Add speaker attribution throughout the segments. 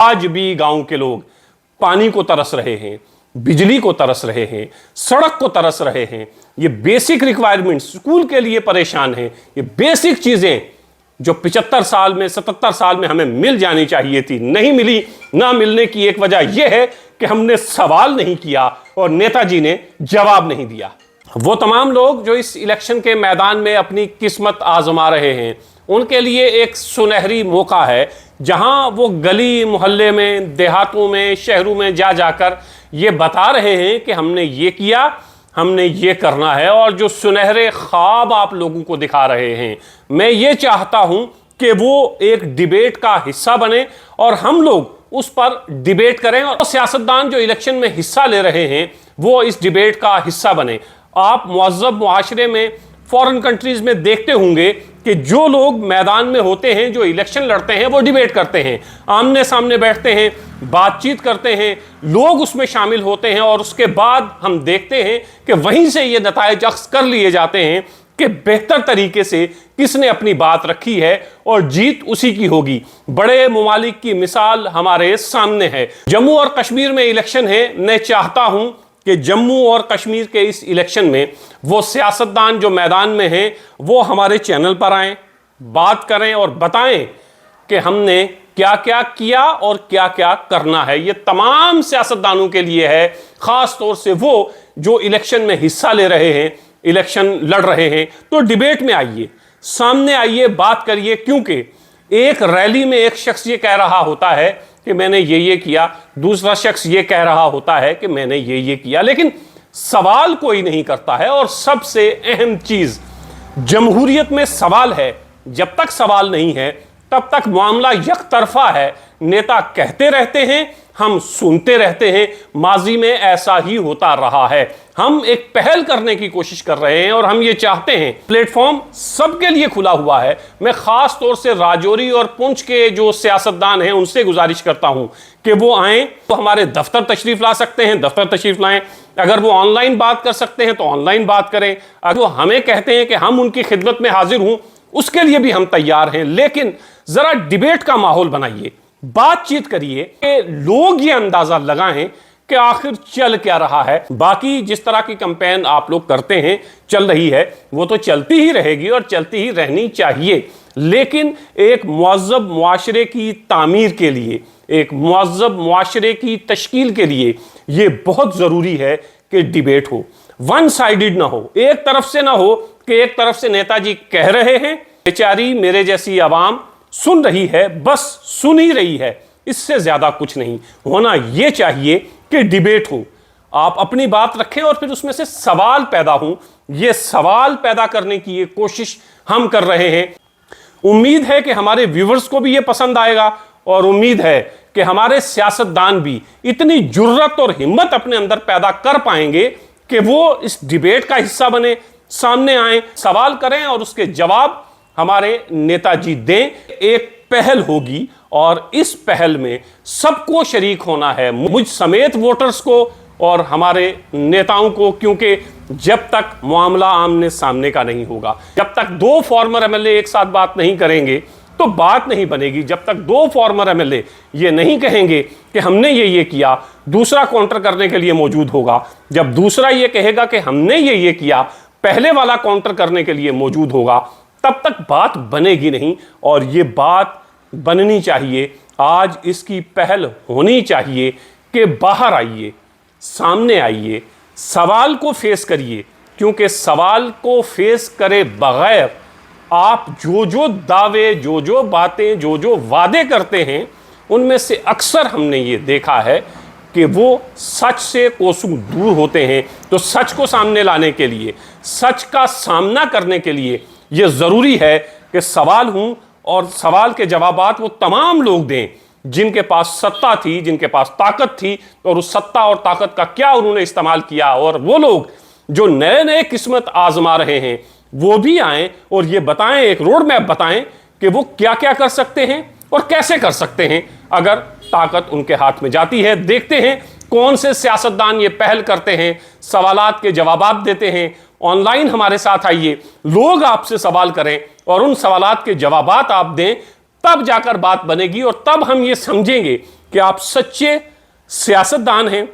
Speaker 1: आज भी गांव के लोग पानी को तरस रहे हैं, बिजली को तरस रहे हैं, सड़क को तरस रहे हैं। ये बेसिक रिक्वायरमेंट, स्कूल के लिए परेशान हैं। ये बेसिक चीजें जो 75 साल में 77 साल में हमें मिल जानी चाहिए थी, नहीं मिली। ना मिलने की एक वजह यह है कि हमने सवाल नहीं किया और नेताजी ने जवाब नहीं दिया। वो तमाम लोग जो इस इलेक्शन के मैदान में अपनी किस्मत आजमा रहे हैं, उनके लिए एक सुनहरी मौका है जहां वो गली मोहल्ले में, देहातों में, शहरों में जा जाकर ये बता रहे हैं कि हमने ये किया, हमने ये करना है। और जो सुनहरे ख्वाब आप लोगों को दिखा रहे हैं, मैं ये चाहता हूं कि वो एक डिबेट का हिस्सा बने और हम लोग उस पर डिबेट करें और सियासतदान जो इलेक्शन में हिस्सा ले रहे हैं वो इस डिबेट का हिस्सा बने। आप मुअज़्ज़ब मुआशरे में, फॉरेन कंट्रीज में देखते होंगे कि जो लोग मैदान में होते हैं, जो इलेक्शन लड़ते हैं, वो डिबेट करते हैं, आमने सामने बैठते हैं, बातचीत करते हैं, लोग उसमें शामिल होते हैं और उसके बाद हम देखते हैं कि वहीं से ये नताइज अख्ज़ कर लिए जाते हैं कि बेहतर तरीके से किसने अपनी बात रखी है और जीत उसी की होगी। बड़े मुमालिक की मिसाल हमारे सामने है। जम्मू और कश्मीर में इलेक्शन है। मैं चाहता हूं कि जम्मू और कश्मीर के इस इलेक्शन में वो सियासतदान जो मैदान में हैं वो हमारे चैनल पर आएं, बात करें और बताएं कि हमने क्या क्या किया और क्या क्या करना है। ये तमाम सियासतदानों के लिए है, खास तौर से वो जो इलेक्शन में हिस्सा ले रहे हैं, इलेक्शन लड़ रहे हैं। तो डिबेट में आइए, सामने आइए, बात करिए। क्योंकि एक रैली में एक शख्स ये कह रहा होता है कि मैंने ये किया, दूसरा शख्स ये कह रहा होता है कि मैंने ये किया, लेकिन सवाल कोई नहीं करता है। और सबसे अहम चीज जमहूरियत में सवाल है। जब तक सवाल नहीं है तब तक मामला यकतरफा है। नेता कहते रहते हैं, हम सुनते रहते हैं। माजी में ऐसा ही होता रहा है। हम एक पहल करने की कोशिश कर रहे हैं और हम ये चाहते हैं प्लेटफॉर्म सबके लिए खुला हुआ है। मैं खास तौर से राजौरी और पुंछ के जो सियासतदान हैं उनसे गुजारिश करता हूं कि वो आएं, तो हमारे दफ्तर तशरीफ ला सकते हैं, दफ्तर तशरीफ लाएं। अगर वो ऑनलाइन बात कर सकते हैं तो ऑनलाइन बात करें। अगर वो हमें कहते हैं कि हम उनकी खिदमत में हाजिर हूं, उसके लिए भी हम तैयार हैं। लेकिन जरा डिबेट का माहौल बनाइए, बातचीत करिए कि लोग ये अंदाजा लगाएं कि आखिर चल क्या रहा है। बाकी जिस तरह की कैंपेन आप लोग करते हैं, चल रही है, वो तो चलती ही रहेगी और चलती ही रहनी चाहिए। लेकिन एक मुअज़्ज़ब मुआशरे की तामीर के लिए, एक मुअज़्ज़ब मुआशरे की तश्कील के लिए ये बहुत ज़रूरी है कि डिबेट हो, वन साइडेड ना हो। एक तरफ से ना हो कि एक तरफ से नेताजी कह रहे हैं, बेचारी मेरे जैसी आवाम सुन रही है, बस सुन ही रही है, इससे ज्यादा कुछ नहीं होना। यह चाहिए कि डिबेट हो, आप अपनी बात रखें और फिर उसमें से सवाल पैदा हो। यह सवाल पैदा करने की ये कोशिश हम कर रहे हैं। उम्मीद है कि हमारे व्यूवर्स को भी यह पसंद आएगा और उम्मीद है कि हमारे सियासतदान भी इतनी जुर्रत और हिम्मत अपने अंदर पैदा कर पाएंगे कि वो इस डिबेट का हिस्सा बने, सामने आए, सवाल करें और उसके जवाब हमारे नेताजी दें। एक पहल होगी और इस पहल में सबको शरीक होना है, मुझ समेत वोटर्स को और हमारे नेताओं को। क्योंकि जब तक मामला आमने सामने का नहीं होगा, जब तक दो फॉर्मर एमएलए एक साथ बात नहीं करेंगे तो बात नहीं बनेगी। जब तक दो फॉर्मर एमएलए ये नहीं कहेंगे कि हमने ये किया, दूसरा काउंटर करने के लिए मौजूद होगा। जब दूसरा ये कहेगा कि हमने ये किया, पहले वाला काउंटर करने के लिए मौजूद होगा, तब तक बात बनेगी नहीं। और ये बात बननी चाहिए। आज इसकी पहल होनी चाहिए कि बाहर आइए, सामने आइए, सवाल को फेस करिए। क्योंकि सवाल को फेस करे बगैर आप जो दावे, जो बातें, जो वादे करते हैं, उनमें से अक्सर हमने ये देखा है कि वो सच से कोसों दूर होते हैं। तो सच को सामने लाने के लिए, सच का सामना करने के लिए ये ज़रूरी है कि सवाल हों और सवाल के जवाबात वो तमाम लोग दें जिनके पास सत्ता थी, जिनके पास ताकत थी, और उस सत्ता और ताकत का क्या उन्होंने इस्तेमाल किया। और वो लोग जो नए नए किस्मत आजमा रहे हैं वो भी आएं और ये बताएं, एक रोड मैप बताएं कि वो क्या क्या कर सकते हैं और कैसे कर सकते हैं अगर ताकत उनके हाथ में जाती है। देखते हैं कौन से सियासतदान ये पहल करते हैं, सवालात के जवाब देते हैं। ऑनलाइन हमारे साथ आइए, लोग आपसे सवाल करें और उन सवालात के जवाबात आप दें, तब जाकर बात बनेगी और तब हम ये समझेंगे कि आप सच्चे सियासतदान हैं,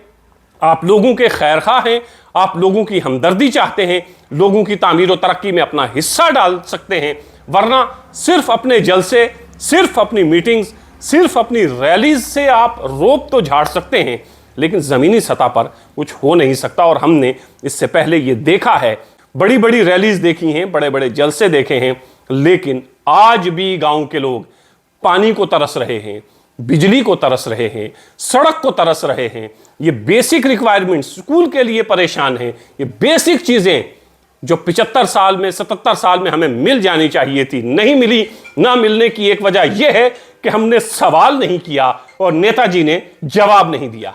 Speaker 1: आप लोगों के खैरखा हैं, आप लोगों की हमदर्दी चाहते हैं, लोगों की तामीर और तरक्की में अपना हिस्सा डाल सकते हैं, वरना सिर्फ अपने जलसे, सिर्फ अपनी मीटिंग्स, सिर्फ अपनी रैलीज से आप रोब तो झाड़ सकते हैं, लेकिन ज़मीनी सतह पर कुछ हो नहीं सकता। और हमने इससे पहले ये देखा है, बड़ी बड़ी रैलीज देखी हैं, बड़े बड़े जलसे देखे हैं, लेकिन आज भी गांव के लोग पानी को तरस रहे हैं, बिजली को तरस रहे हैं, सड़क को तरस रहे हैं। ये बेसिक रिक्वायरमेंट्स, स्कूल के लिए परेशान हैं। ये बेसिक चीज़ें जो 75 साल में, 77 साल में हमें मिल जानी चाहिए थी, नहीं मिली। ना मिलने की एक वजह यह है कि हमने सवाल नहीं किया और नेताजी ने जवाब नहीं दिया।